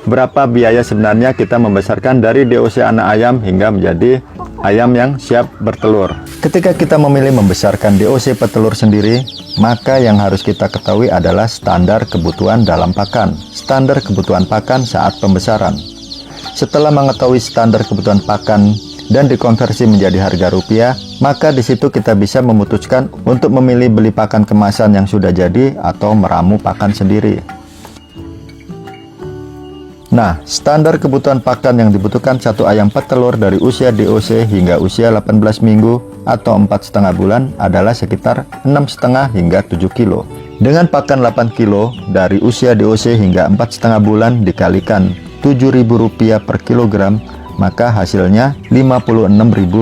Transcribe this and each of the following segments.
berapa biaya sebenarnya kita membesarkan dari DOC anak ayam hingga menjadi ayam yang siap bertelur. Ketika kita memilih membesarkan DOC petelur sendiri, maka yang harus kita ketahui adalah standar kebutuhan dalam pakan, standar kebutuhan pakan saat pembesaran. Setelah mengetahui standar kebutuhan pakan dan dikonversi menjadi harga rupiah, maka di situ kita bisa memutuskan untuk memilih beli pakan kemasan yang sudah jadi atau meramu pakan sendiri. Nah, standar kebutuhan pakan yang dibutuhkan satu ayam petelur dari usia DOC hingga usia 18 minggu atau 4,5 bulan adalah sekitar 6,5 hingga 7 kilo. Dengan pakan 8 kilo dari usia DOC hingga 4,5 bulan dikalikan Rp7.000 per kilogram, maka hasilnya Rp56.000.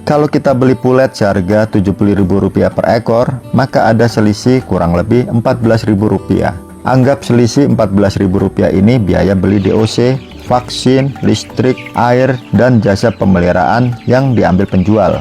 Kalau kita beli pulet seharga Rp70.000 per ekor, maka ada selisih kurang lebih Rp14.000. Anggap selisih Rp14.000 ini biaya beli DOC, vaksin, listrik, air, dan jasa pemeliharaan yang diambil penjual.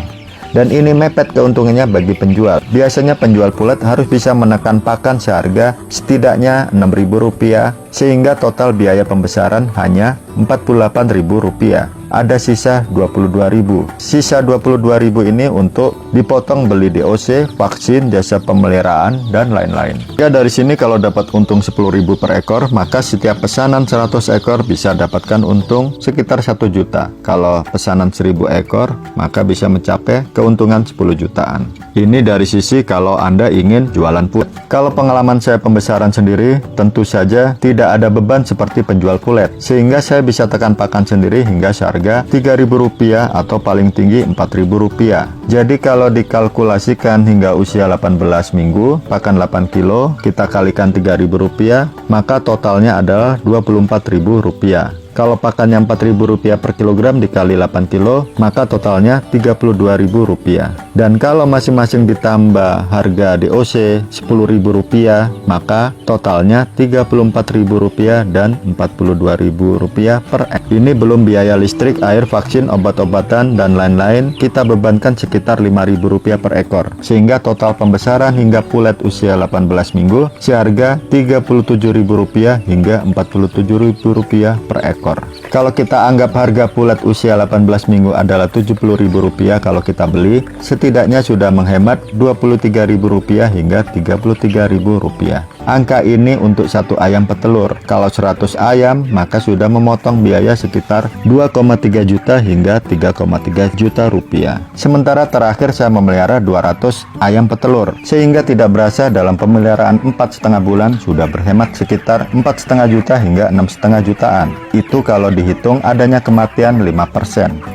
Dan ini mepet keuntungannya bagi penjual. Biasanya penjual pulet harus bisa menekan pakan seharga setidaknya Rp6.000, sehingga total biaya pembesaran hanya Rp48.000. Ada sisa Rp22.000. Sisa Rp22.000 ini untuk dipotong beli DOC, vaksin, jasa pemeliharaan, dan lain-lain. Ya, dari sini kalau dapat untung Rp10.000 per ekor, maka setiap pesanan 100 ekor bisa dapatkan untung sekitar 1 juta. Kalau pesanan 1000 ekor, maka bisa mencapai keuntungan 10 jutaan. Ini dari sisi kalau Anda ingin jualan pulet. Kalau pengalaman saya pembesaran sendiri, tentu saja tidak ada beban seperti penjual pulet, sehingga saya bisa tekan pakan sendiri hingga seharga Rp3.000 atau paling tinggi Rp4.000. Jadi kalau dikalkulasikan hingga usia 18 minggu, pakan 8 kilo, kita kalikan Rp3.000, maka totalnya adalah Rp24.000. Kalau pakannya Rp4.000 per kilogram dikali 8 kilo, maka totalnya Rp32.000. Dan kalau masing-masing ditambah harga DOC Rp10.000, maka totalnya Rp34.000 dan Rp42.000 per ekor. Ini belum biaya listrik, air, vaksin, obat-obatan, dan lain-lain. Kita bebankan sekitar Rp5.000 per ekor, sehingga total pembesaran hingga pulet usia 18 minggu seharga Rp37.000 hingga Rp47.000 per ekor. Kalau kita anggap harga pulet usia 18 minggu adalah Rp70.000 kalau kita beli, setidaknya sudah menghemat Rp23.000 hingga Rp33.000. Angka ini untuk satu ayam petelur. Kalau 100 ayam, maka sudah memotong biaya sekitar 2,3 juta hingga 3,3 juta rupiah. Sementara terakhir saya memelihara 200 ayam petelur, sehingga tidak berasa dalam pemeliharaan 4,5 bulan sudah berhemat sekitar 4,5 juta hingga 6,5 jutaan. Itu kalau dihitung adanya kematian 5%.